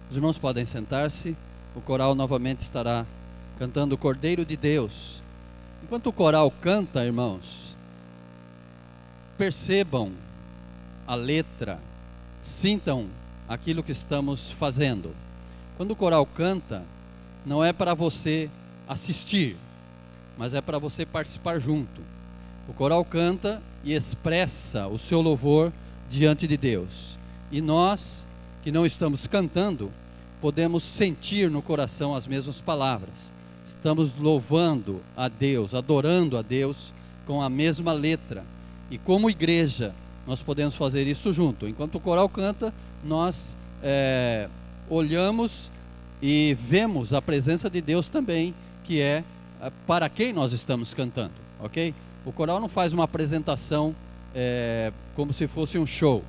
Os irmãos podem sentar-se. O coral novamente estará cantando o Cordeiro de Deus. Enquanto o coral canta, irmãos, percebam a letra, sintam aquilo que estamos fazendo. Quando o coral canta, não é para você assistir, mas é para você participar junto. O coral canta e expressa o seu louvor diante de Deus. E nós, que não estamos cantando, podemos sentir no coração as mesmas palavras. Estamos louvando a Deus, adorando a Deus com a mesma letra. E como igreja, nós podemos fazer isso junto. Enquanto o coral canta, nós olhamos e vemos a presença de Deus também, que é para quem nós estamos cantando, ok? O coral não faz uma apresentação como se fosse um show,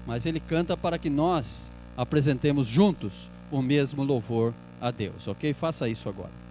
mas ele canta para que nós apresentemos juntos o mesmo louvor a Deus, ok? Faça isso agora.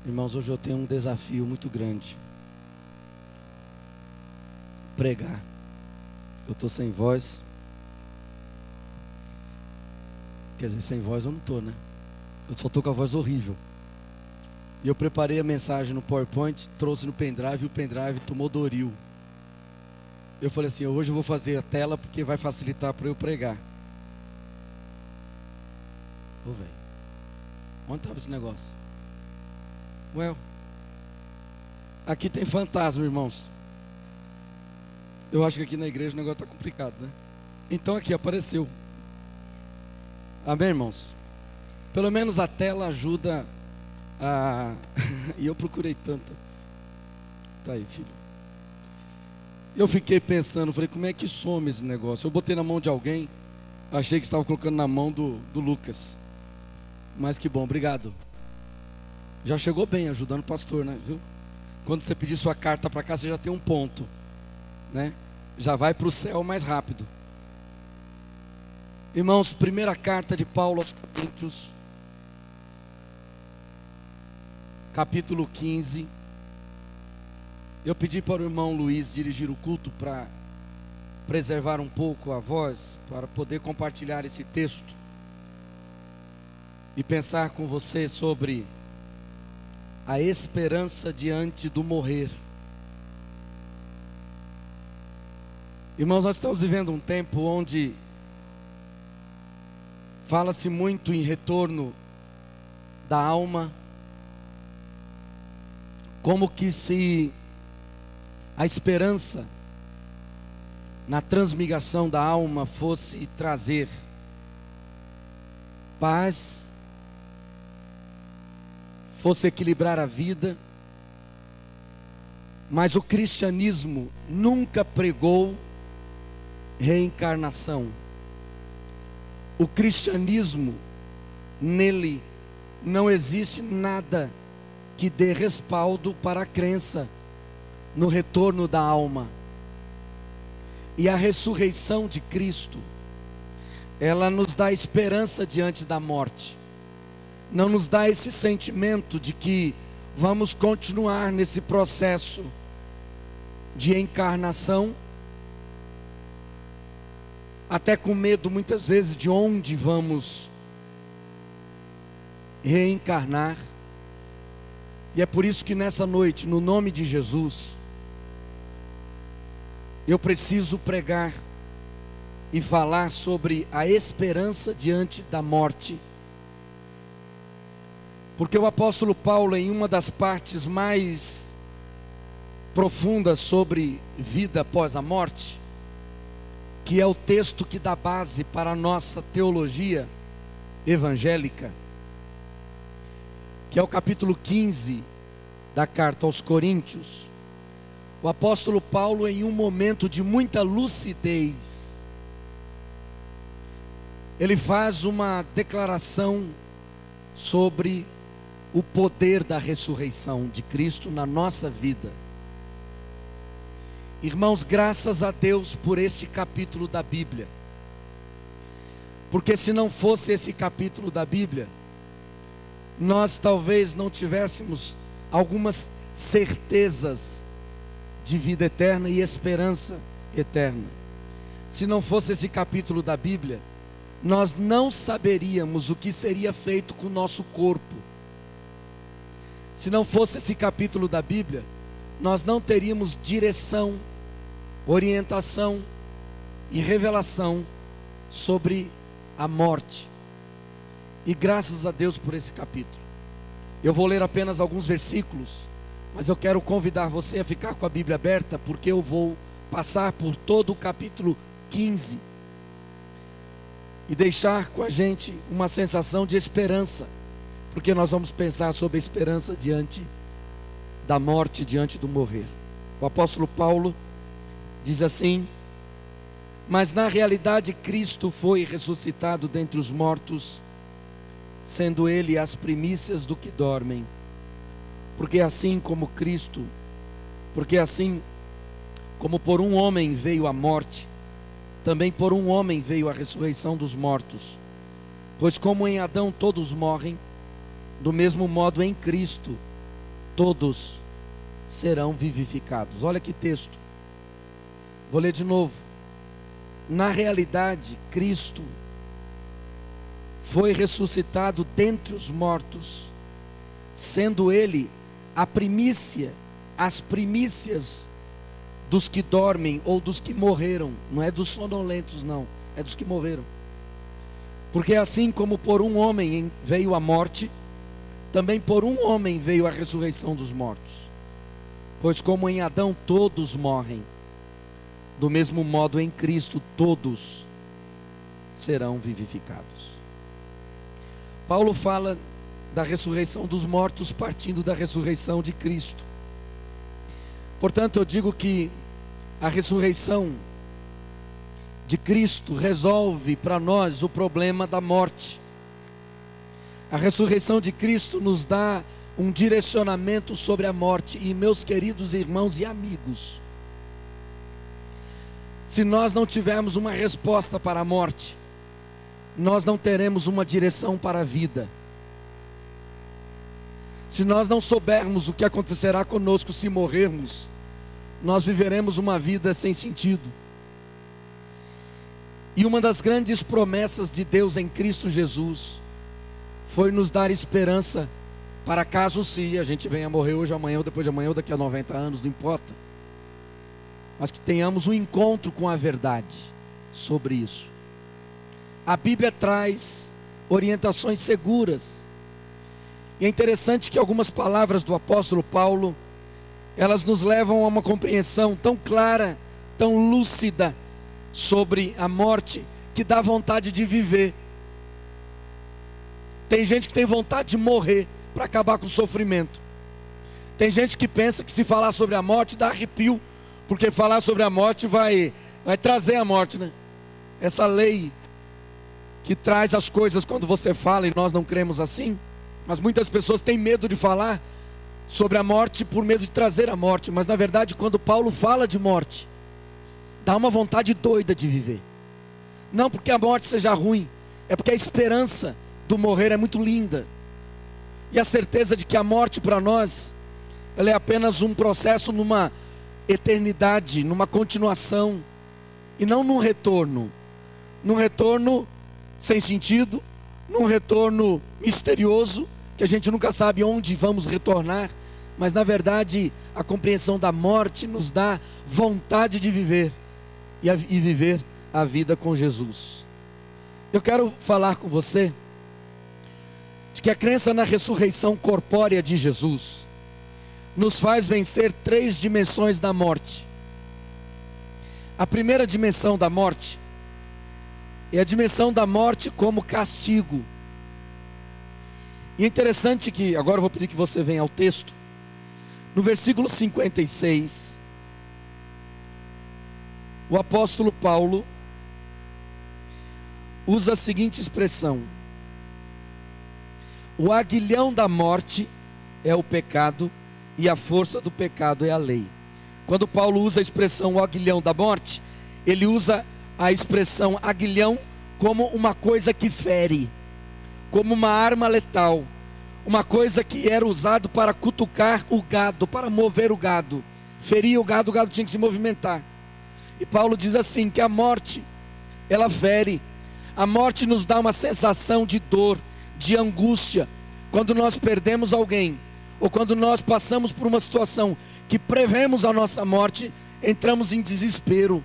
Irmãos, hoje eu tenho um desafio muito grande. Pregar. Eu estou sem voz. Quer dizer, sem voz eu não estou, né? Eu só estou com a voz horrível. E eu preparei a mensagem no PowerPoint, trouxe no pendrive e o pendrive tomou Doril. Eu falei assim, hoje eu vou fazer a tela porque vai facilitar para eu pregar. Ô velho, onde estava esse negócio? Well, aqui tem fantasma, irmãos. Eu acho que aqui na igreja o negócio está complicado, né? Então aqui apareceu. Amém, irmãos? Pelo menos a tela ajuda a... E eu procurei tanto. Tá aí, filho. Eu fiquei pensando, falei, como é que some esse negócio? Eu botei na mão de alguém, achei que estava colocando na mão do Lucas. Mas que bom, obrigado. Já chegou bem, ajudando o pastor, né? Viu? Quando você pedir sua carta para cá, você já tem um ponto, né? Já vai para o céu mais rápido. Irmãos, primeira carta de Paulo aos Coríntios, capítulo 15. Eu pedi para o irmão Luiz dirigir o culto para preservar um pouco a voz, para poder compartilhar esse texto e pensar com você sobre a esperança diante do morrer. Irmãos, nós estamos vivendo um tempo onde fala-se muito em retorno da alma, como que se a esperança na transmigração da alma fosse trazer paz, fosse equilibrar a vida. Mas o cristianismo nunca pregou reencarnação. O cristianismo, nele não existe nada que dê respaldo para a crença no retorno da alma. E a ressurreição de Cristo, ela nos dá esperança diante da morte. Não nos dá esse sentimento de que vamos continuar nesse processo de encarnação, até com medo muitas vezes de onde vamos reencarnar. E é por isso que nessa noite, no nome de Jesus, eu preciso pregar e falar sobre a esperança diante da morte. Porque o apóstolo Paulo, em uma das partes mais profundas sobre vida após a morte, que é o texto que dá base para a nossa teologia evangélica, que é o capítulo 15 da carta aos Coríntios, o apóstolo Paulo, em um momento de muita lucidez, ele faz uma declaração sobre o poder da ressurreição de Cristo na nossa vida. Irmãos, graças a Deus por esse capítulo da Bíblia, porque se não fosse esse capítulo da Bíblia, nós talvez não tivéssemos algumas certezas de vida eterna e esperança eterna. Se não fosse esse capítulo da Bíblia, nós não saberíamos o que seria feito com o nosso corpo. Se não fosse esse capítulo da Bíblia, nós não teríamos direção, orientação e revelação sobre a morte. E graças a Deus por esse capítulo. Eu vou ler apenas alguns versículos, mas eu quero convidar você a ficar com a Bíblia aberta, porque eu vou passar por todo o capítulo 15 e deixar com a gente uma sensação de esperança, porque nós vamos pensar sobre a esperança diante da morte, diante do morrer. O apóstolo Paulo diz assim: mas na realidade Cristo foi ressuscitado dentre os mortos, sendo ele as primícias do que dormem. Porque assim como por um homem veio a morte, também por um homem veio a ressurreição dos mortos. Pois como em Adão todos morrem, do mesmo modo em Cristo todos serão vivificados. Olha que texto. Vou ler de novo. Na realidade, Cristo foi ressuscitado dentre os mortos, sendo ele a primícia, as primícias dos que dormem ou dos que morreram. Não é dos sonolentos, não, é dos que morreram. Porque assim como por um homem veio a morte, também por um homem veio a ressurreição dos mortos. Pois como em Adão todos morrem, do mesmo modo em Cristo todos serão vivificados. Paulo fala da ressurreição dos mortos partindo da ressurreição de Cristo. Portanto, eu digo que a ressurreição de Cristo resolve para nós o problema da morte. A ressurreição de Cristo nos dá um direcionamento sobre a morte. E meus queridos irmãos e amigos, se nós não tivermos uma resposta para a morte, nós não teremos uma direção para a vida. Se nós não soubermos o que acontecerá conosco se morrermos, nós viveremos uma vida sem sentido. E uma das grandes promessas de Deus em Cristo Jesus foi nos dar esperança para caso se a gente venha morrer hoje, amanhã, ou depois de amanhã, ou daqui a 90 anos, não importa. Mas que tenhamos um encontro com a verdade sobre isso. A Bíblia traz orientações seguras. E é interessante que algumas palavras do apóstolo Paulo, elas nos levam a uma compreensão tão clara, tão lúcida sobre a morte, que dá vontade de viver. Tem gente que tem vontade de morrer para acabar com o sofrimento. Tem gente que pensa que se falar sobre a morte dá arrepio, porque falar sobre a morte vai trazer a morte, né? Essa lei que traz as coisas quando você fala, e nós não cremos assim, mas muitas pessoas têm medo de falar sobre a morte por medo de trazer a morte. Mas na verdade, quando Paulo fala de morte, dá uma vontade doida de viver. Não porque a morte seja ruim, é porque a esperança do morrer é muito linda. E a certeza de que a morte para nós, ela é apenas um processo numa eternidade, numa continuação, e não num retorno sem sentido, num retorno misterioso, que a gente nunca sabe onde vamos retornar. Mas na verdade, a compreensão da morte nos dá vontade de viver, e viver a vida com Jesus. Eu quero falar com você de que a crença na ressurreição corpórea de Jesus nos faz vencer 3 dimensões da morte. A primeira dimensão da morte é a dimensão da morte como castigo. E é interessante que, agora eu vou pedir que você venha ao texto, no versículo 56, o apóstolo Paulo usa a seguinte expressão: o aguilhão da morte é o pecado, e a força do pecado é a lei. Quando Paulo usa a expressão o aguilhão da morte, ele usa a expressão aguilhão como uma coisa que fere, como uma arma letal, uma coisa que era usado para cutucar o gado, para mover o gado, ferir o gado tinha que se movimentar. E Paulo diz assim, que a morte, ela fere. A morte nos dá uma sensação de dor, de angústia, quando nós perdemos alguém, ou quando nós passamos por uma situação que prevemos a nossa morte, entramos em desespero,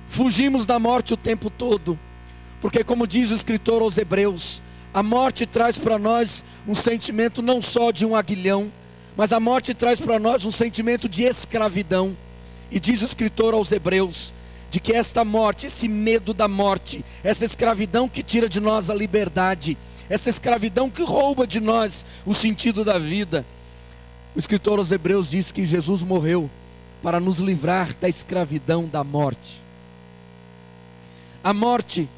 fugimos da morte o tempo todo, porque como diz o escritor aos Hebreus, a morte traz para nós um sentimento não só de um aguilhão, mas a morte traz para nós um sentimento de escravidão. E diz o escritor aos Hebreus, de que esta morte, esse medo da morte, essa escravidão que tira de nós a liberdade, essa escravidão que rouba de nós o sentido da vida. O escritor aos Hebreus diz que Jesus morreu para nos livrar da escravidão da morte. A morte,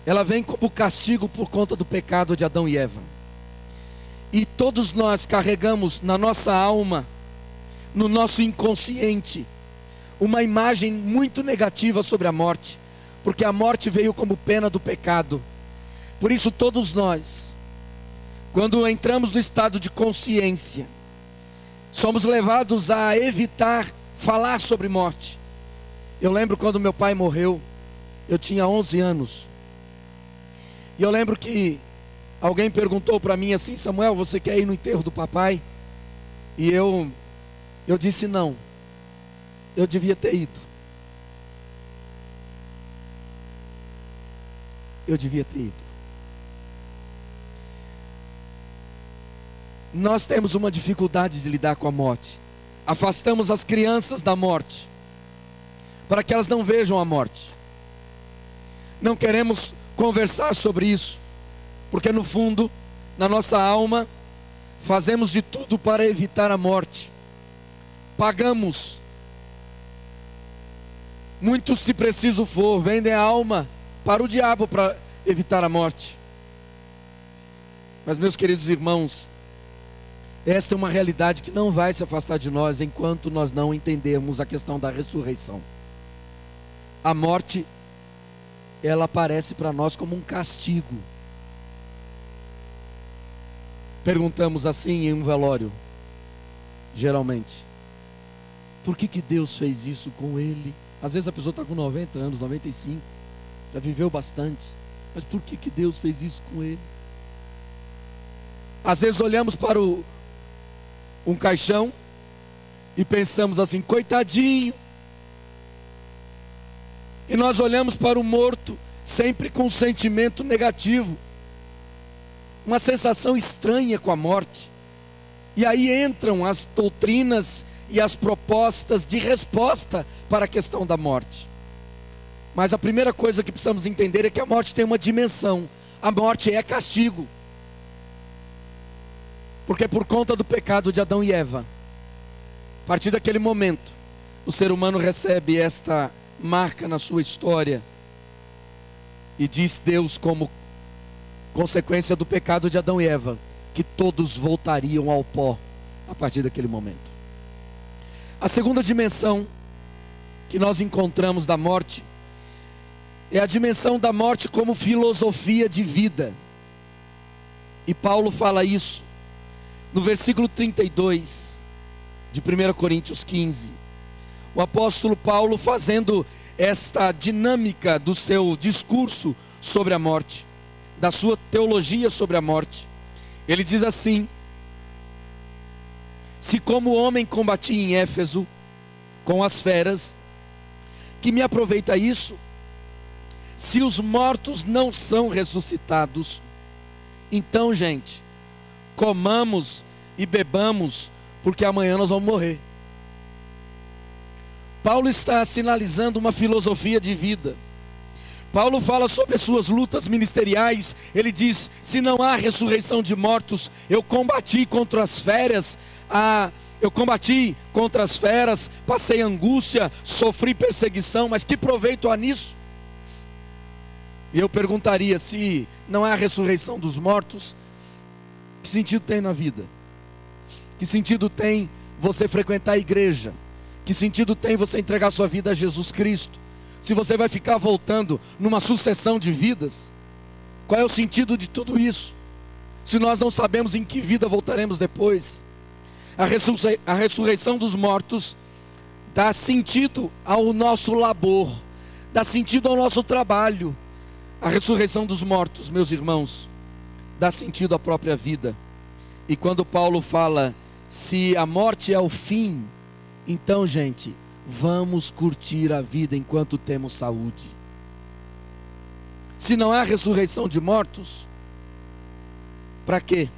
ela vem como castigo por conta do pecado de Adão e Eva. E todos nós carregamos na nossa alma, no nosso inconsciente, uma imagem muito negativa sobre a morte, porque a morte veio como pena do pecado. Por isso todos nós, quando entramos no estado de consciência, somos levados a evitar falar sobre morte. Eu lembro quando meu pai morreu, eu tinha 11 anos, e eu lembro que alguém perguntou para mim assim: Samuel, você quer ir no enterro do papai? E eu disse não. Eu devia ter ido. Eu devia ter ido. nós temos uma dificuldade de lidar com a morte. Afastamos as crianças da morte, para que elas não vejam a morte. Não queremos conversar sobre isso, porque no fundo, na nossa alma, fazemos de tudo para evitar a morte. Pagamos, muitos, se preciso for, vendem a alma para o diabo para evitar a morte. Mas, meus queridos irmãos, esta é uma realidade que não vai se afastar de nós enquanto nós não entendermos a questão da ressurreição. A morte, ela aparece para nós como um castigo. Perguntamos assim em um velório, geralmente: por que Deus fez isso com ele? Às vezes a pessoa está com 90 anos, 95, já viveu bastante, mas por que Deus fez isso com ele? Às vezes olhamos para um caixão e pensamos assim: coitadinho. E nós olhamos para o morto sempre com um sentimento negativo, uma sensação estranha com a morte. E aí entram as doutrinas e as propostas de resposta para a questão da morte. Mas a primeira coisa que precisamos entender é que a morte tem uma dimensão. A morte é castigo, porque por conta do pecado de Adão e Eva, a partir daquele momento, o ser humano recebe esta marca na sua história. E diz Deus, como consequência do pecado de Adão e Eva, que todos voltariam ao pó a partir daquele momento. A segunda dimensão que nós encontramos da morte é a dimensão da morte como filosofia de vida. E Paulo fala isso no versículo 32 de 1 Coríntios 15. O apóstolo Paulo, fazendo esta dinâmica do seu discurso sobre a morte, da sua teologia sobre a morte, ele diz assim: se como homem combati em Éfeso com as feras, que me aproveita isso? Se os mortos não são ressuscitados, então, gente, comamos e bebamos, porque amanhã nós vamos morrer. Paulo está sinalizando uma filosofia de vida. Paulo fala sobre as suas lutas ministeriais. Ele diz: se não há ressurreição de mortos, eu combati contra as feras, passei angústia, sofri perseguição, mas que proveito há nisso? E eu perguntaria: se não há ressurreição dos mortos, que sentido tem na vida? Que sentido tem você frequentar a igreja? Que sentido tem você entregar sua vida a Jesus Cristo? Se você vai ficar voltando numa sucessão de vidas, qual é o sentido de tudo isso? Se nós não sabemos em que vida voltaremos depois. A ressurreição dos mortos dá sentido ao nosso labor, dá sentido ao nosso trabalho. A ressurreição dos mortos, meus irmãos, dá sentido à própria vida. E quando Paulo fala, se a morte é o fim, então, gente, vamos curtir a vida enquanto temos saúde. Se não há ressurreição de mortos, para quê?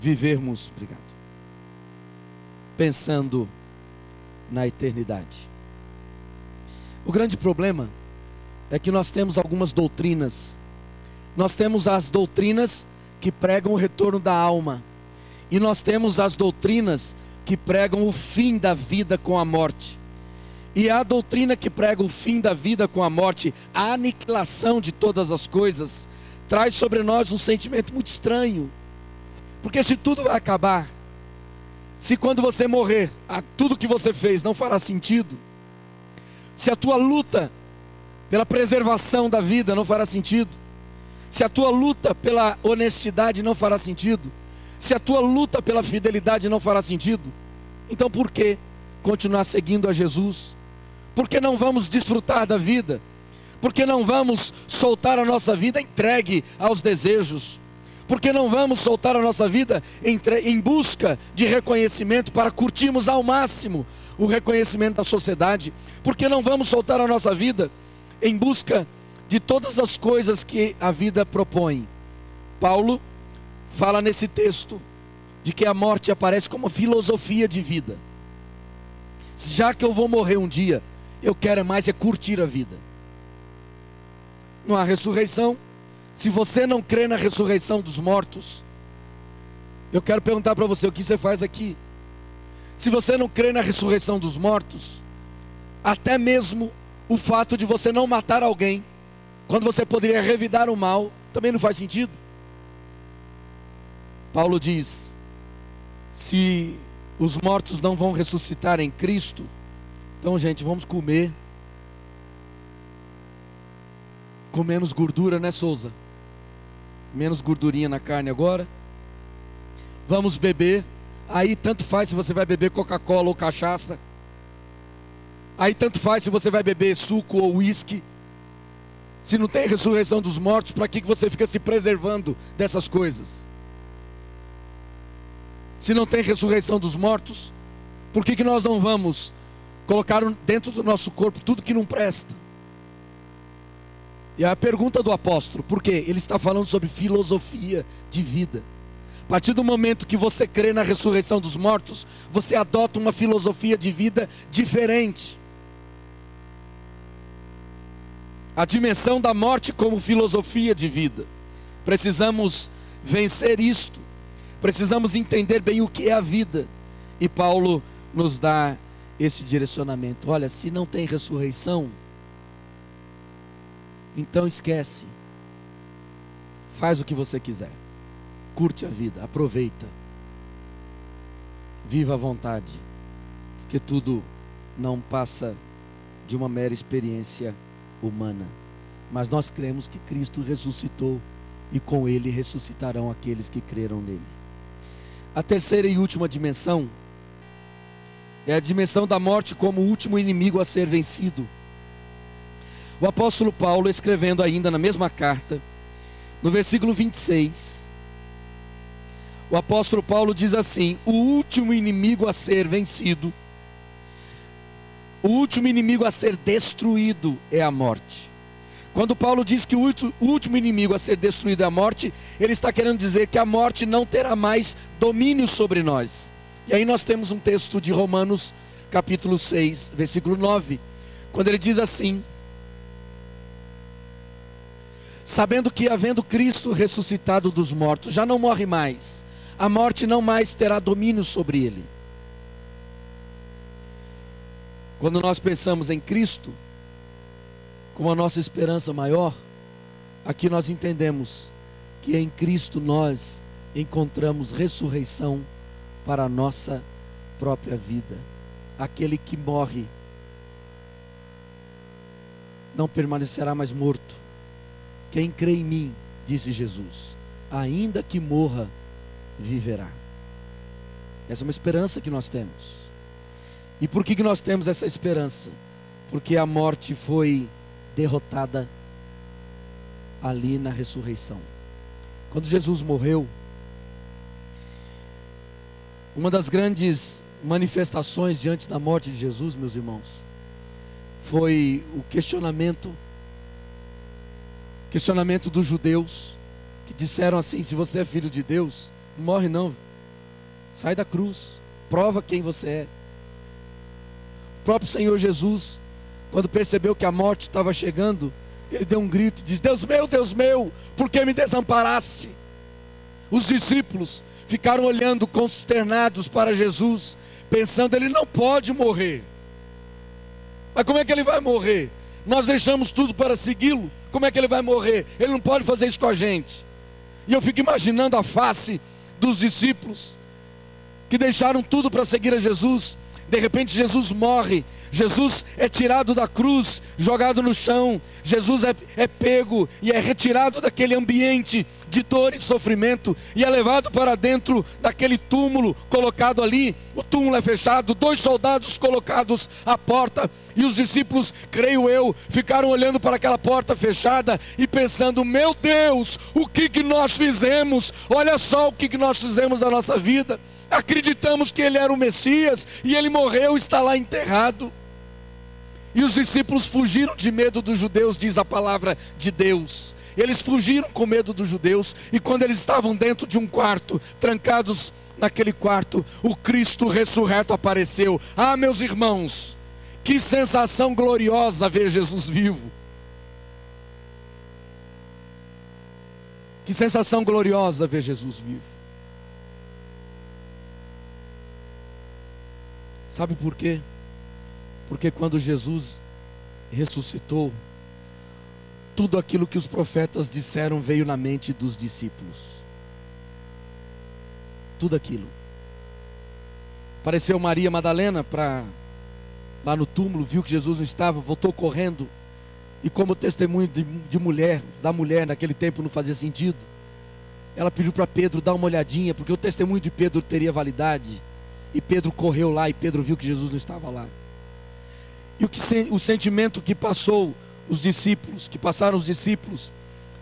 Vivermos, pensando na eternidade. O grande problema é que nós temos algumas doutrinas. Nós temos as doutrinas que pregam o retorno da alma, e nós temos as doutrinas que pregam o fim da vida com a morte. E a doutrina que prega o fim da vida com a morte, a aniquilação de todas as coisas, traz sobre nós um sentimento muito estranho. Porque se tudo vai acabar, se quando você morrer, tudo que você fez não fará sentido, se a tua luta pela preservação da vida não fará sentido, se a tua luta pela honestidade não fará sentido, se a tua luta pela fidelidade não fará sentido, então por que continuar seguindo a Jesus? Por que não vamos desfrutar da vida? Por que não vamos soltar a nossa vida entregue aos desejos? Por que não vamos soltar a nossa vida em busca de reconhecimento para curtirmos ao máximo o reconhecimento da sociedade? Por que não vamos soltar a nossa vida em busca de todas as coisas que a vida propõe? Paulo fala nesse texto de que a morte aparece como filosofia de vida. Já que eu vou morrer um dia, eu quero mais curtir a vida. Não há ressurreição. Se você não crê na ressurreição dos mortos, eu quero perguntar para você, o que você faz aqui? Se você não crê na ressurreição dos mortos, até mesmo o fato de você não matar alguém, quando você poderia revidar o mal, também não faz sentido. Paulo diz: se os mortos não vão ressuscitar em Cristo, então, gente, vamos comer com menos gordura, né, Souza? Menos gordurinha na carne agora. Vamos beber. Aí tanto faz se você vai beber Coca-Cola ou cachaça. Aí tanto faz se você vai beber suco ou uísque. Se não tem ressurreição dos mortos, para que você fica se preservando dessas coisas? Se não tem ressurreição dos mortos, por que nós não vamos colocar dentro do nosso corpo tudo que não presta? E a pergunta do apóstolo, por quê? Ele está falando sobre filosofia de vida. A partir do momento que você crê na ressurreição dos mortos, você adota uma filosofia de vida diferente. A dimensão da morte como filosofia de vida. Precisamos vencer isto. Precisamos entender bem o que é a vida. E Paulo nos dá esse direcionamento. Olha, se não tem ressurreição, então esquece. Faz o que você quiser. Curte a vida, aproveita. Viva à vontade. Porque tudo não passa de uma mera experiência humana. Mas nós cremos que Cristo ressuscitou e com Ele ressuscitarão aqueles que creram nele. A terceira e última dimensão é a dimensão da morte como o último inimigo a ser vencido. O apóstolo Paulo, escrevendo ainda na mesma carta, no versículo 26, o apóstolo Paulo diz assim: o último inimigo a ser vencido, o último inimigo a ser destruído é a morte. Quando Paulo diz que o último inimigo a ser destruído é a morte, ele está querendo dizer que a morte não terá mais domínio sobre nós. E aí nós temos um texto de Romanos, capítulo 6, versículo 9, quando ele diz assim: sabendo que, havendo Cristo ressuscitado dos mortos, já não morre mais, a morte não mais terá domínio sobre ele. Quando nós pensamos em Cristo como a nossa esperança maior, aqui nós entendemos que em Cristo nós encontramos ressurreição para a nossa própria vida. Aquele que morre não permanecerá mais morto. Quem crê em mim, disse Jesus, ainda que morra, viverá. Essa é uma esperança que nós temos. E por que nós temos essa esperança? Porque a morte foi derrotada ali na ressurreição. Quando Jesus morreu, uma das grandes manifestações diante da morte de Jesus, meus irmãos, foi o questionamento dos judeus, que disseram assim: se você é filho de Deus, não morre não, sai da cruz, prova quem você é. O próprio Senhor Jesus, quando percebeu que a morte estava chegando, ele deu um grito, diz: Deus meu, por que me desamparaste? Os discípulos ficaram olhando consternados para Jesus, pensando: ele não pode morrer. Mas como é que ele vai morrer? Nós deixamos tudo para segui-lo, como é que ele vai morrer? Ele não pode fazer isso com a gente. E eu fico imaginando a face dos discípulos, que deixaram tudo para seguir a Jesus. De repente Jesus morre, Jesus é tirado da cruz, jogado no chão, Jesus é pego e é retirado daquele ambiente de dor e sofrimento, e é levado para dentro daquele túmulo colocado ali. O túmulo é fechado, 2 soldados colocados à porta, e os discípulos, creio eu, ficaram olhando para aquela porta fechada e pensando: meu Deus, o que nós fizemos? Olha só o que nós fizemos na nossa vida. Acreditamos que ele era o Messias e ele morreu e está lá enterrado. E os discípulos fugiram de medo dos judeus, diz a palavra de Deus. Eles fugiram com medo dos judeus, e quando eles estavam dentro de um quarto, trancados naquele quarto, o Cristo ressurreto apareceu. Ah, meus irmãos, que sensação gloriosa ver Jesus vivo. Que sensação gloriosa ver Jesus vivo. Sabe por quê? Porque quando Jesus ressuscitou, tudo aquilo que os profetas disseram veio na mente dos discípulos. Tudo aquilo. Apareceu Maria Madalena lá no túmulo, viu que Jesus não estava, voltou correndo. E como testemunho da mulher naquele tempo não fazia sentido, ela pediu para Pedro dar uma olhadinha, porque o testemunho de Pedro teria validade. E Pedro correu lá e Pedro viu que Jesus não estava lá. E o sentimento que passaram os discípulos,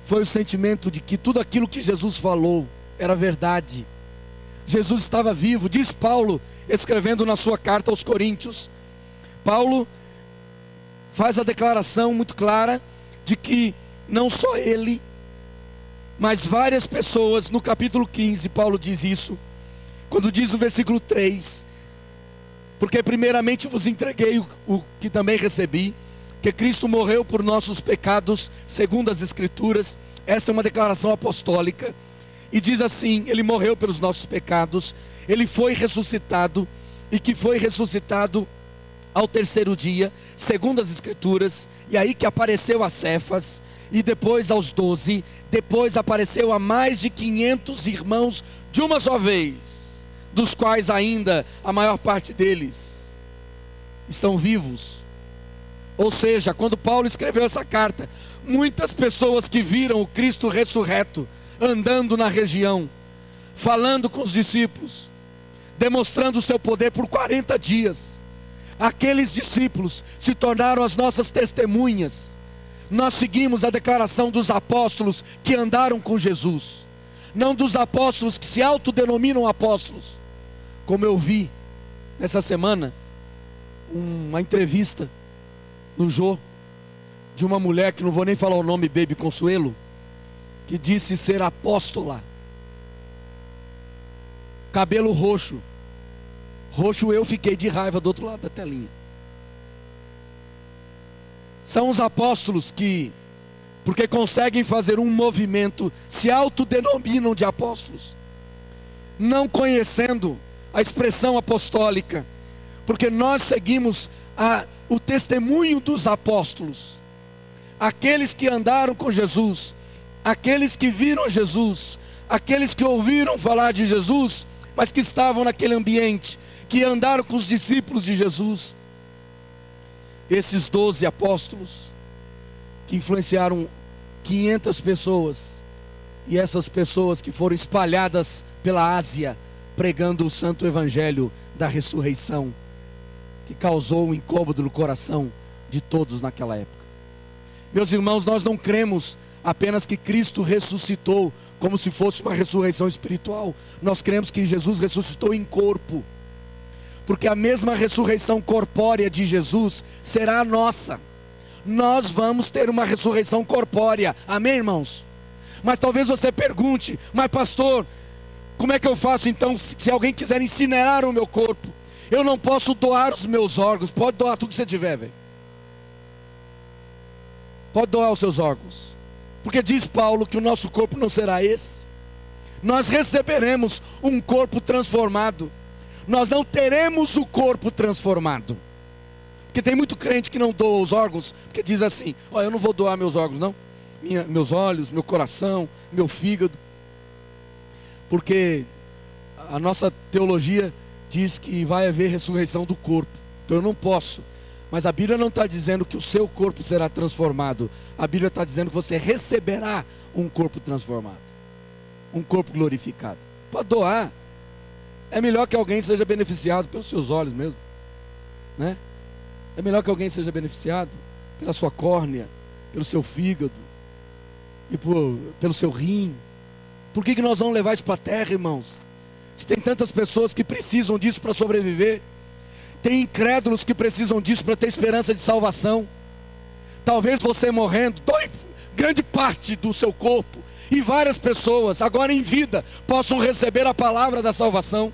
foi o sentimento de que tudo aquilo que Jesus falou era verdade. Jesus estava vivo. Diz Paulo, escrevendo na sua carta aos Coríntios, Paulo faz a declaração muito clara de que não só ele, mas várias pessoas. No capítulo 15 Paulo diz isso, quando diz no versículo 3, porque primeiramente vos entreguei o que também recebi, que Cristo morreu por nossos pecados, segundo as Escrituras. Esta é uma declaração apostólica, e diz assim: Ele morreu pelos nossos pecados, Ele foi ressuscitado, e que foi ressuscitado ao terceiro dia, segundo as Escrituras. E aí que apareceu a Cefas, e depois aos 12, depois apareceu a mais de 500 irmãos de uma só vez, dos quais ainda a maior parte deles estão vivos. Ou seja, quando Paulo escreveu essa carta, muitas pessoas que viram o Cristo ressurreto, andando na região, falando com os discípulos, demonstrando o seu poder por 40 dias, aqueles discípulos se tornaram as nossas testemunhas. Nós seguimos a declaração dos apóstolos que andaram com Jesus, não dos apóstolos que se autodenominam apóstolos. Como eu vi nessa semana uma entrevista no Jô, de uma mulher que não vou nem falar o nome, Baby Consuelo, que disse ser apóstola, cabelo roxo, eu fiquei de raiva do outro lado da telinha. São os apóstolos que, porque conseguem fazer um movimento, se autodenominam de apóstolos, não conhecendo a expressão apostólica, porque nós seguimos o testemunho dos apóstolos, aqueles que andaram com Jesus, aqueles que viram Jesus, aqueles que ouviram falar de Jesus, mas que estavam naquele ambiente, que andaram com os discípulos de Jesus. Esses 12 apóstolos, que influenciaram 500 pessoas, e essas pessoas que foram espalhadas pela Ásia, pregando o santo evangelho da ressurreição, que causou um incômodo no coração de todos naquela época. Meus irmãos, nós não cremos apenas que Cristo ressuscitou como se fosse uma ressurreição espiritual. Nós cremos que Jesus ressuscitou em corpo, porque a mesma ressurreição corpórea de Jesus será a nossa. Nós vamos ter uma ressurreição corpórea, amém, irmãos? Mas talvez você pergunte: mas pastor, como é que eu faço então se alguém quiser incinerar o meu corpo? Eu não posso doar os meus órgãos. Pode doar tudo que você tiver, velho. Pode doar os seus órgãos, porque diz Paulo que o nosso corpo não será esse. Nós receberemos um corpo transformado. Nós não teremos o corpo transformado, porque tem muito crente que não doa os órgãos, porque diz assim: ó, eu não vou doar meus órgãos não, meus olhos, meu coração, meu fígado, porque a nossa teologia diz que vai haver ressurreição do corpo, então eu não posso. Mas a Bíblia não está dizendo que o seu corpo será transformado. A Bíblia está dizendo que você receberá um corpo transformado, um corpo glorificado. Pode doar. É melhor que alguém seja beneficiado pelos seus olhos mesmo, né? É melhor que alguém seja beneficiado pela sua córnea, pelo seu fígado e pelo seu rim. Por que nós vamos levar isso para a terra, irmãos? Se tem tantas pessoas que precisam disso para sobreviver, tem incrédulos que precisam disso para ter esperança de salvação. Talvez você morrendo, grande parte do seu corpo, e várias pessoas, agora em vida, possam receber a palavra da salvação.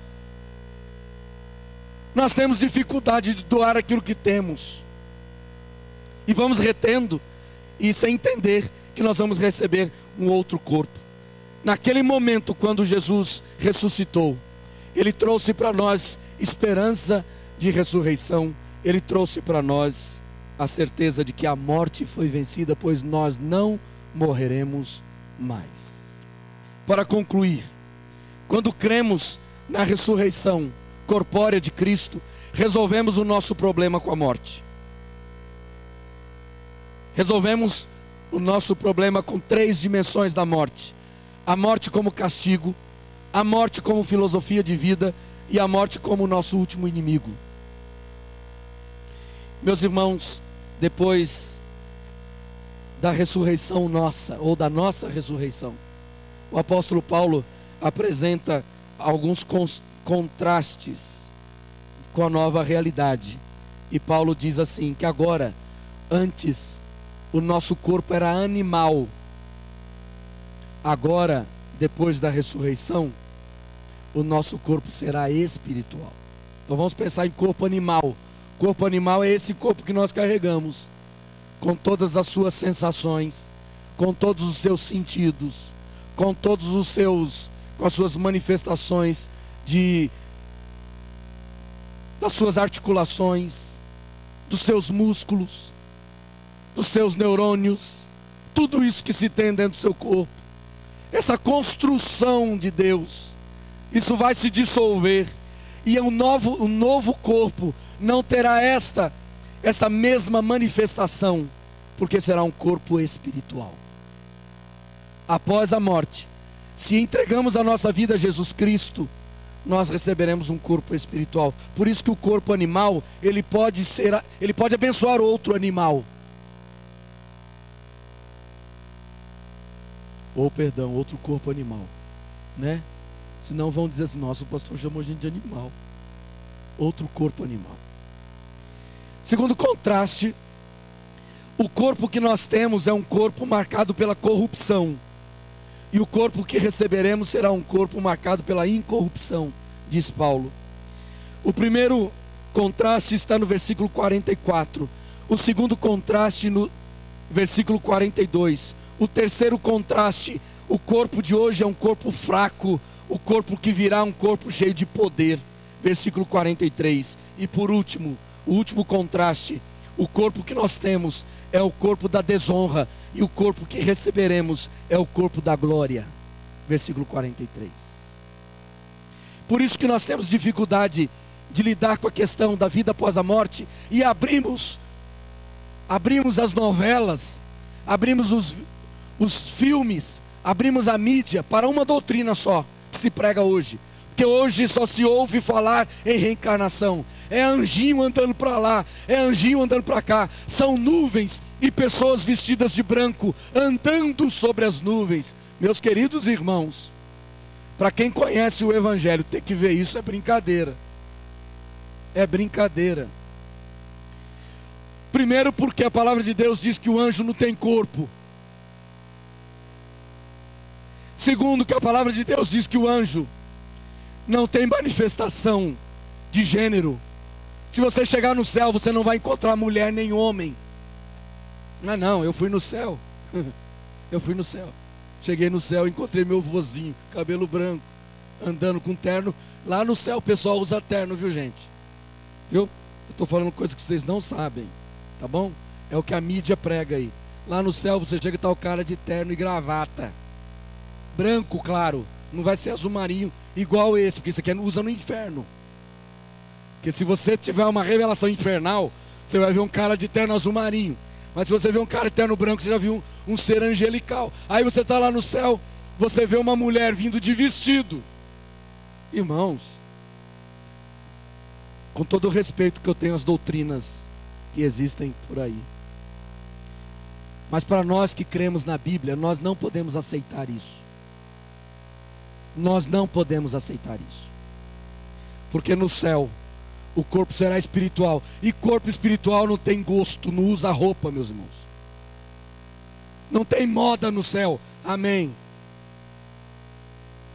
Nós temos dificuldade de doar aquilo que temos, e vamos retendo, e sem entender que nós vamos receber um outro corpo. Naquele momento, quando Jesus ressuscitou, Ele trouxe para nós esperança de ressurreição. Ele trouxe para nós a certeza de que a morte foi vencida, pois nós não morreremos mais. Para concluir, quando cremos na ressurreição corpórea de Cristo, resolvemos o nosso problema com a morte. Resolvemos o nosso problema com 3 dimensões da morte: a morte como castigo, a morte como filosofia de vida e a morte como nosso último inimigo. Meus irmãos, depois da ressurreição nossa, ou da nossa ressurreição, o apóstolo Paulo apresenta alguns contrastes com a nova realidade. E Paulo diz assim, que agora, antes, o nosso corpo era animal. Agora, depois da ressurreição, o nosso corpo será espiritual. Então vamos pensar em corpo animal. Corpo animal é esse corpo que nós carregamos, com todas as suas sensações, com todos os seus sentidos, com todos os seus, com as suas manifestações das suas articulações, dos seus músculos, dos seus neurônios, tudo isso que se tem dentro do seu corpo. Essa construção de Deus, isso vai se dissolver, e um novo corpo não terá esta mesma manifestação, porque será um corpo espiritual. Após a morte, se entregamos a nossa vida a Jesus Cristo, nós receberemos um corpo espiritual. Por isso que o corpo animal, ele pode abençoar outro animal. Outro corpo animal, né? Senão vão dizer assim, nossa, o pastor chamou a gente de animal. Outro corpo animal. Segundo contraste, o corpo que nós temos é um corpo marcado pela corrupção, e o corpo que receberemos será um corpo marcado pela incorrupção, diz Paulo. O primeiro contraste está no versículo 44, o segundo contraste no versículo 42, o terceiro contraste, o corpo de hoje é um corpo fraco, o corpo que virá é um corpo cheio de poder, versículo 43, e por último, o último contraste, o corpo que nós temos é o corpo da desonra, e o corpo que receberemos é o corpo da glória, versículo 43. Por isso que nós temos dificuldade de lidar com a questão da vida após a morte, e abrimos as novelas, abrimos os filmes, abrimos a mídia para uma doutrina só, que se prega hoje, porque hoje só se ouve falar em reencarnação. É anjinho andando para lá, é anjinho andando para cá, são nuvens e pessoas vestidas de branco andando sobre as nuvens. Meus queridos irmãos, para quem conhece o Evangelho, ter que ver isso é brincadeira. É brincadeira. Primeiro porque a palavra de Deus diz que o anjo não tem corpo. Segundo que a palavra de Deus diz que o anjo não tem manifestação de gênero. Se você chegar no céu, você não vai encontrar mulher nem homem. Não, eu fui no céu. Eu fui no céu. Cheguei no céu, encontrei meu vozinho, cabelo branco, andando com terno. Lá no céu o pessoal usa terno, viu gente? Viu? Eu estou falando coisa que vocês não sabem, tá bom? É o que a mídia prega aí. Lá no céu você chega e está o cara de terno e gravata. Branco, claro. Não vai ser azul marinho igual esse, porque isso aqui usa no inferno. Porque se você tiver uma revelação infernal, você vai ver um cara de terno azul marinho. Mas se você vê um cara de terno branco, você já viu um ser angelical. Aí você está lá no céu, você vê uma mulher vindo de vestido. Irmãos, com todo o respeito que eu tenho às doutrinas que existem por aí, mas para nós que cremos na Bíblia, nós não podemos aceitar isso. Nós não podemos aceitar isso, porque no céu o corpo será espiritual, e corpo espiritual não tem gosto, não usa roupa, meus irmãos. Não tem moda no céu. Amém.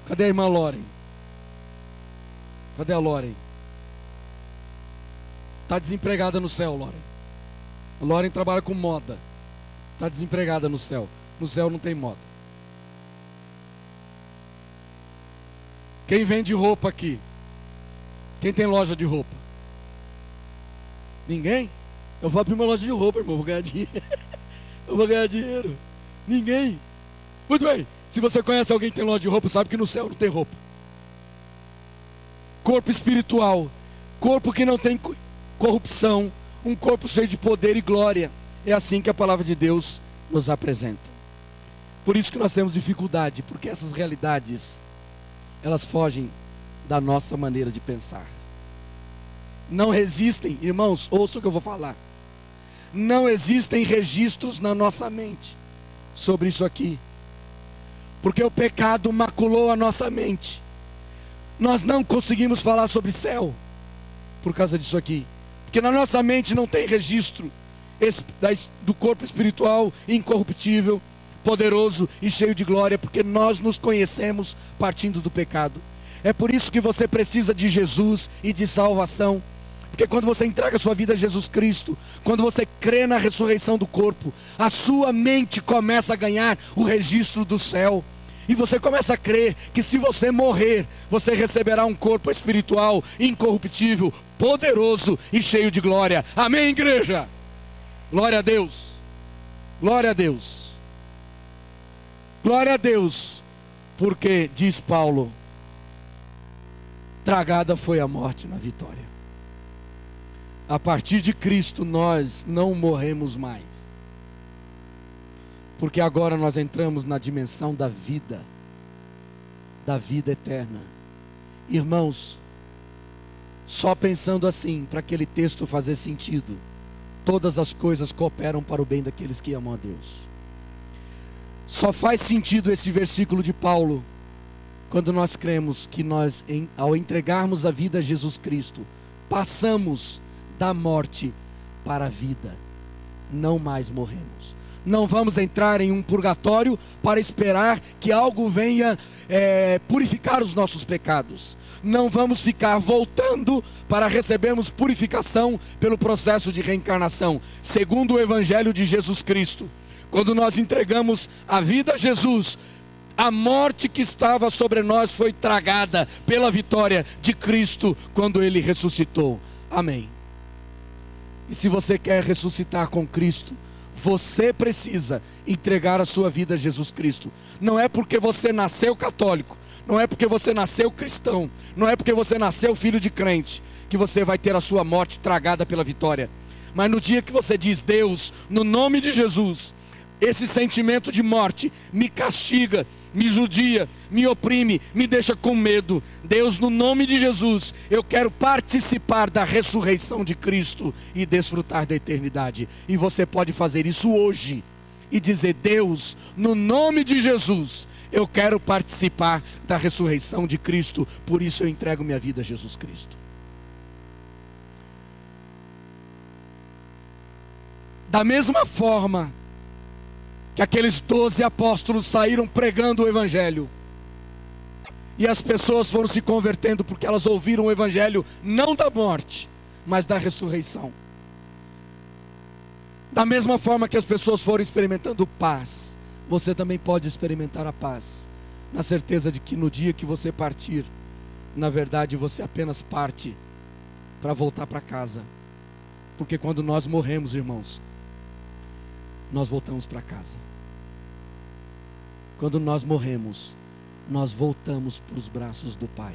Cadê a irmã Loren? Cadê a Loren? Está desempregada no céu, Loren. A Loren trabalha com moda. Está desempregada no céu. No céu não tem moda. Quem vende roupa aqui? Quem tem loja de roupa? Ninguém? Eu vou abrir uma loja de roupa, irmão. Vou ganhar dinheiro. Eu vou ganhar dinheiro. Ninguém. Muito bem. Se você conhece alguém que tem loja de roupa, sabe que no céu não tem roupa. Corpo espiritual. Corpo que não tem corrupção. Um corpo cheio de poder e glória. É assim que a palavra de Deus nos apresenta. Por isso que nós temos dificuldade, porque essas realidades, elas fogem da nossa maneira de pensar. Não resistem, irmãos, ouçam o que eu vou falar. Não existem registros na nossa mente sobre isso aqui. Porque o pecado maculou a nossa mente. Nós não conseguimos falar sobre céu por causa disso aqui. Porque na nossa mente não tem registro do corpo espiritual incorruptível, poderoso e cheio de glória, porque nós nos conhecemos partindo do pecado. É por isso que você precisa de Jesus e de salvação. Porque quando você entrega a sua vida a Jesus Cristo, quando você crê na ressurreição do corpo, a sua mente começa a ganhar o registro do céu. E você começa a crer que se você morrer, você receberá um corpo espiritual incorruptível, poderoso e cheio de glória. Amém, igreja? Glória a Deus. Glória a Deus. Glória a Deus. Porque, diz Paulo, tragada foi a morte na vitória. A partir de Cristo nós não morremos mais. Porque agora nós entramos na dimensão da vida eterna. Irmãos, só pensando assim, para aquele texto fazer sentido, todas as coisas cooperam para o bem daqueles que amam a Deus. Só faz sentido esse versículo de Paulo quando nós cremos que nós, ao entregarmos a vida a Jesus Cristo, passamos da morte para a vida, não mais morremos. Não vamos entrar em um purgatório para esperar que algo venha purificar os nossos pecados. Não vamos ficar voltando para recebermos purificação pelo processo de reencarnação, segundo o Evangelho de Jesus Cristo. Quando nós entregamos a vida a Jesus, a morte que estava sobre nós foi tragada pela vitória de Cristo quando Ele ressuscitou. Amém. E se você quer ressuscitar com Cristo, você precisa entregar a sua vida a Jesus Cristo. Não é porque você nasceu católico, não é porque você nasceu cristão, não é porque você nasceu filho de crente, que você vai ter a sua morte tragada pela vitória. Mas no dia que você diz: Deus, no nome de Jesus, esse sentimento de morte me castiga, me judia, me oprime, me deixa com medo. Deus, no nome de Jesus, eu quero participar da ressurreição de Cristo e desfrutar da eternidade. E você pode fazer isso hoje e dizer: Deus, no nome de Jesus, eu quero participar da ressurreição de Cristo, por isso eu entrego minha vida a Jesus Cristo. Da mesma forma que aqueles 12 apóstolos saíram pregando o Evangelho, e as pessoas foram se convertendo porque elas ouviram o Evangelho não da morte, mas da ressurreição. Da mesma forma que as pessoas foram experimentando paz, você também pode experimentar a paz, na certeza de que no dia que você partir, na verdade você apenas parte para voltar para casa. Porque quando nós morremos, irmãos, nós voltamos para casa. Quando nós morremos, nós voltamos para os braços do Pai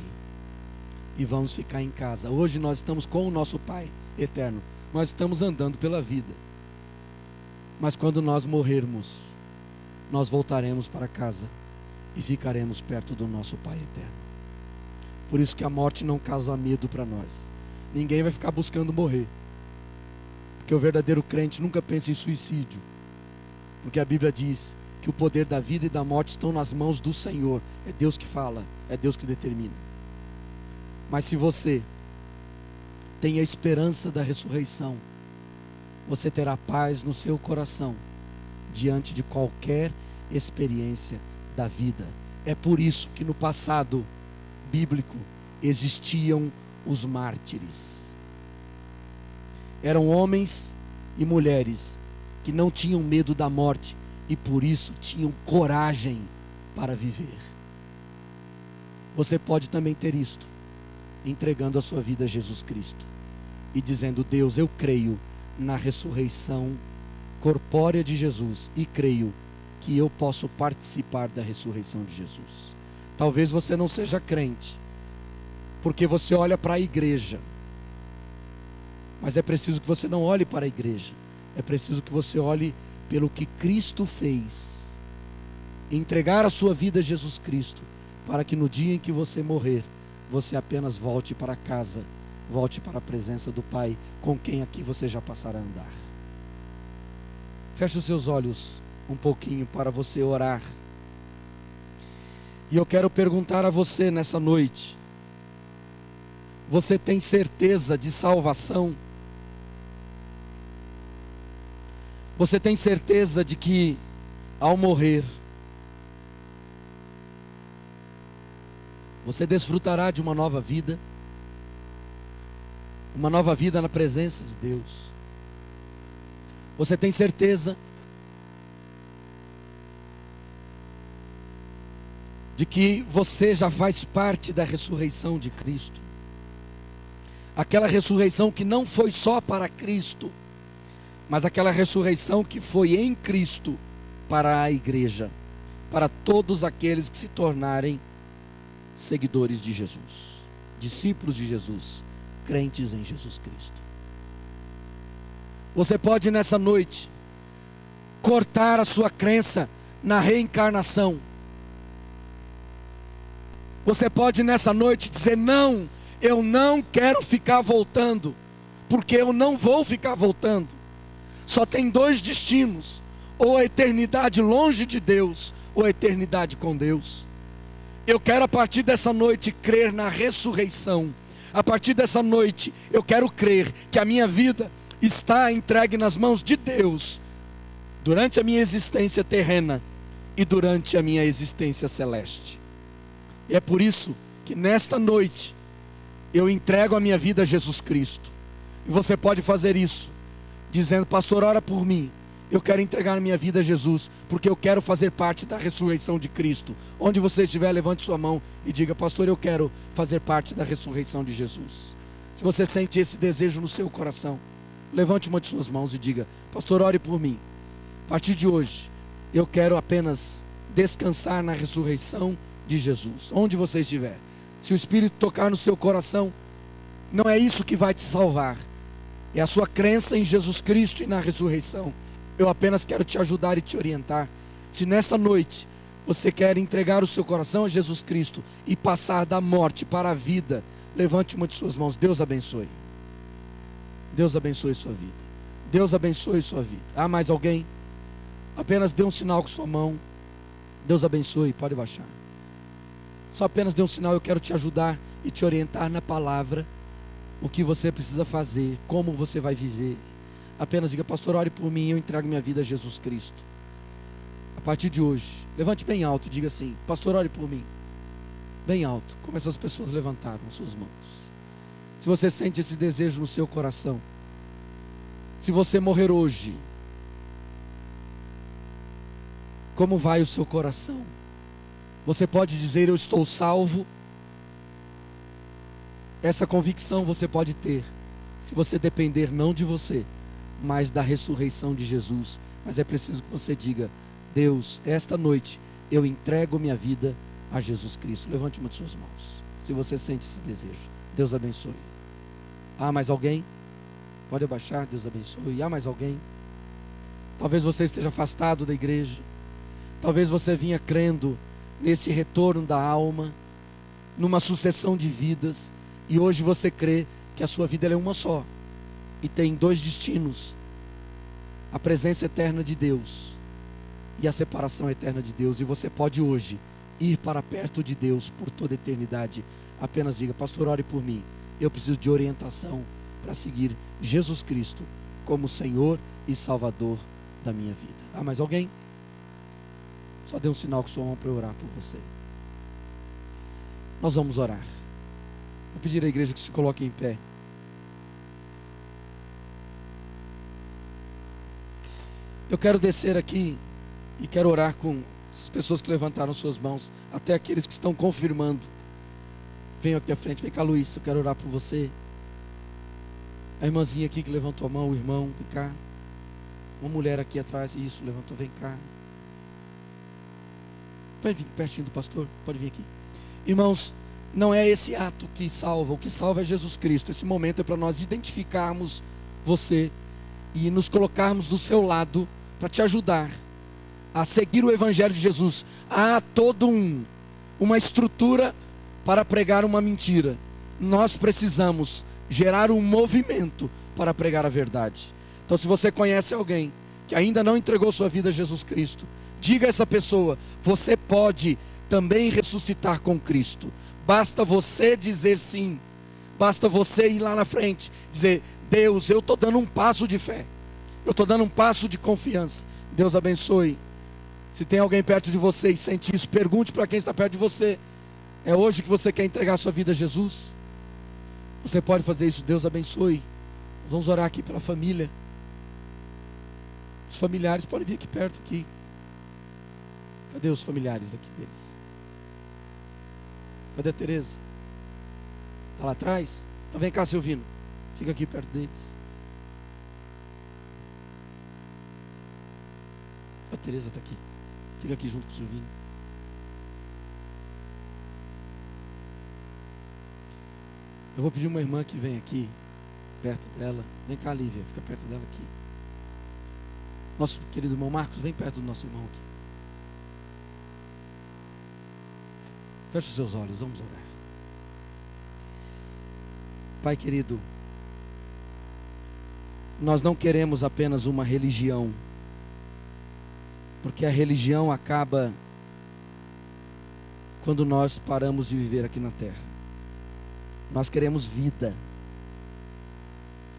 e vamos ficar em casa. Hoje nós estamos com o nosso Pai eterno, nós estamos andando pela vida. Mas quando nós morrermos, nós voltaremos para casa e ficaremos perto do nosso Pai eterno. Por isso que a morte não causa medo para nós. Ninguém vai ficar buscando morrer, porque o verdadeiro crente nunca pensa em suicídio, porque a Bíblia diz que o poder da vida e da morte estão nas mãos do Senhor. É Deus que fala, é Deus que determina. Mas se você tem a esperança da ressurreição, você terá paz no seu coração diante de qualquer experiência da vida. É por isso que no passado bíblico existiam os mártires. Eram homens e mulheres que não tinham medo da morte e por isso tinham coragem para viver. Você pode também ter isto, entregando a sua vida a Jesus Cristo e dizendo: Deus, eu creio na ressurreição corpórea de Jesus e creio que eu posso participar da ressurreição de Jesus. Talvez você não seja crente, porque você olha para a igreja, mas é preciso que você não olhe para a igreja, é preciso que você olhe pelo que Cristo fez, entregar a sua vida a Jesus Cristo, para que no dia em que você morrer, você apenas volte para casa, volte para a presença do Pai, com quem aqui você já passará a andar. Feche os seus olhos um pouquinho para você orar. E eu quero perguntar a você nessa noite: você tem certeza de salvação? Você tem certeza de que ao morrer você desfrutará de uma nova vida? Uma nova vida na presença de Deus? Você tem certeza de que você já faz parte da ressurreição de Cristo? Aquela ressurreição que não foi só para Cristo, mas aquela ressurreição que foi em Cristo para a igreja, para todos aqueles que se tornarem seguidores de Jesus, discípulos de Jesus, crentes em Jesus Cristo. Você pode nessa noite cortar a sua crença na reencarnação. Você pode nessa noite dizer: não, eu não quero ficar voltando, porque eu não vou ficar voltando. Só tem dois destinos: ou a eternidade longe de Deus, ou a eternidade com Deus. Eu quero a partir dessa noite crer na ressurreição. A partir dessa noite eu quero crer que a minha vida está entregue nas mãos de Deus, durante a minha existência terrena e durante a minha existência celeste. E é por isso que nesta noite eu entrego a minha vida a Jesus Cristo. E você pode fazer isso dizendo: pastor, ora por mim. Eu quero entregar a minha vida a Jesus, porque eu quero fazer parte da ressurreição de Cristo. Onde você estiver, levante sua mão e diga: pastor, eu quero fazer parte da ressurreição de Jesus. Se você sente esse desejo no seu coração, levante uma de suas mãos e diga: pastor, ore por mim. A partir de hoje eu quero apenas descansar na ressurreição de Jesus. Onde você estiver, se o Espírito tocar no seu coração, não é isso que vai te salvar, é a sua crença em Jesus Cristo e na ressurreição. Eu apenas quero te ajudar e te orientar. Se nesta noite você quer entregar o seu coração a Jesus Cristo e passar da morte para a vida, levante uma de suas mãos. Deus abençoe. Deus abençoe sua vida. Deus abençoe sua vida. Há mais alguém? Apenas dê um sinal com sua mão. Deus abençoe, pode baixar. Só apenas dê um sinal, eu quero te ajudar e te orientar na palavra, o que você precisa fazer, como você vai viver. Apenas diga: pastor, ore por mim, eu entrego minha vida a Jesus Cristo. A partir de hoje, levante bem alto e diga assim: pastor, ore por mim. Bem alto, como essas pessoas levantaram suas mãos. Se você sente esse desejo no seu coração, se você morrer hoje, como vai o seu coração? Você pode dizer: eu estou salvo. Essa convicção você pode ter, se você depender não de você, mas da ressurreição de Jesus. Mas é preciso que você diga: Deus, esta noite eu entrego minha vida a Jesus Cristo. Levante uma de suas mãos, se você sente esse desejo. Deus abençoe. Há mais alguém? Pode abaixar. Deus abençoe. Há mais alguém? Talvez você esteja afastado da igreja, talvez você vinha crendo nesse retorno da alma, numa sucessão de vidas, e hoje você crê que a sua vida é uma só, e tem dois destinos: a presença eterna de Deus e a separação eterna de Deus. E você pode hoje ir para perto de Deus por toda a eternidade. Apenas diga: pastor, ore por mim, eu preciso de orientação para seguir Jesus Cristo como Senhor e Salvador da minha vida. Ah, mas alguém? Só dê um sinal com sua mão para eu orar por você. Nós vamos orar. Vou pedir à igreja que se coloque em pé. Eu quero descer aqui e quero orar com as pessoas que levantaram suas mãos, até aqueles que estão confirmando. Venham aqui à frente, vem cá, Luiz, eu quero orar por você. A irmãzinha aqui que levantou a mão, o irmão, vem cá. Uma mulher aqui atrás, isso, levantou, vem cá. Pode vir pertinho do pastor, pode vir aqui. Irmãos, não é esse ato que salva, o que salva é Jesus Cristo. Esse momento é para nós identificarmos você e nos colocarmos do seu lado para te ajudar a seguir o Evangelho de Jesus. Há toda uma estrutura para pregar uma mentira. Nós precisamos gerar um movimento para pregar a verdade. Então, se você conhece alguém que ainda não entregou sua vida a Jesus Cristo, diga a essa pessoa: você pode também ressuscitar com Cristo. Basta você dizer sim. Basta você ir lá na frente, dizer: Deus, eu estou dando um passo de fé, eu estou dando um passo de confiança. Deus abençoe. Se tem alguém perto de você e sente isso, pergunte para quem está perto de você: é hoje que você quer entregar sua vida a Jesus? Você pode fazer isso. Deus abençoe. Nós vamos orar aqui pela família. Os familiares podem vir aqui perto aqui. Cadê os familiares aqui deles? Cadê a Tereza? Está lá atrás? Então vem cá, Silvino. Fica aqui perto deles. A Tereza está aqui. Fica aqui junto com o Silvino. Eu vou pedir uma irmã que vem aqui, perto dela. Vem cá, Lívia, fica perto dela aqui. Nosso querido irmão Marcos, vem perto do nosso irmão aqui. Feche os seus olhos, vamos orar. Pai querido, nós não queremos apenas uma religião, porque a religião acaba quando nós paramos de viver aqui na terra. Nós queremos vida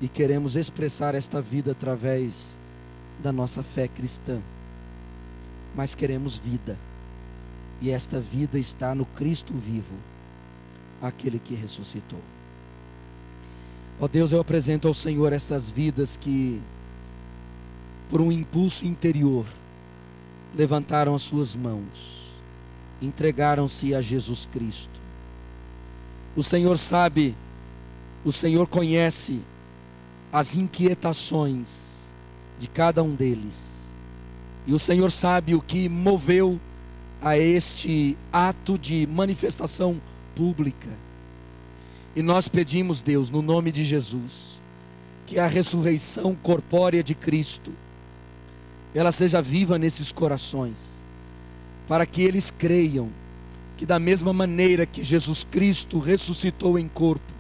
e queremos expressar esta vida através da nossa fé cristã, mas queremos vida, e esta vida está no Cristo vivo, aquele que ressuscitou. Ó Deus, eu apresento ao Senhor estas vidas que, por um impulso interior, levantaram as suas mãos, entregaram-se a Jesus Cristo. O Senhor sabe, o Senhor conhece as inquietações de cada um deles, e o Senhor sabe o que moveu a este ato de manifestação pública. E nós pedimos, Deus, no nome de Jesus, que a ressurreição corpórea de Cristo, ela seja viva nesses corações, para que eles creiam que da mesma maneira que Jesus Cristo ressuscitou em corpo,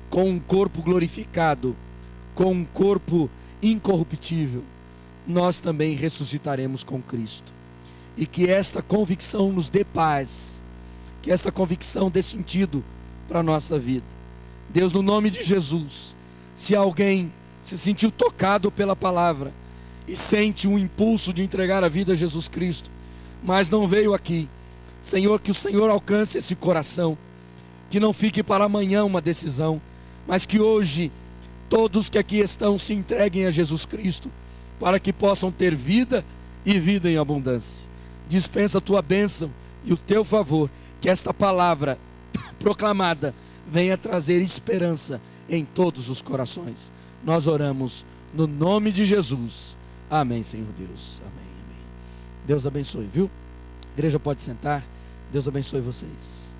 com um corpo glorificado, com um corpo incorruptível, nós também ressuscitaremos com Cristo. E que esta convicção nos dê paz, que esta convicção dê sentido para a nossa vida. Deus, no nome de Jesus, se alguém se sentiu tocado pela palavra e sente um impulso de entregar a vida a Jesus Cristo, mas não veio aqui, Senhor, que o Senhor alcance esse coração, que não fique para amanhã uma decisão, mas que hoje todos que aqui estão se entreguem a Jesus Cristo, para que possam ter vida e vida em abundância. Dispensa a tua bênção e o teu favor, que esta palavra proclamada venha trazer esperança em todos os corações. Nós oramos no nome de Jesus. Amém, Senhor Deus. Amém, amém. Deus abençoe, viu? A igreja pode sentar. Deus abençoe vocês.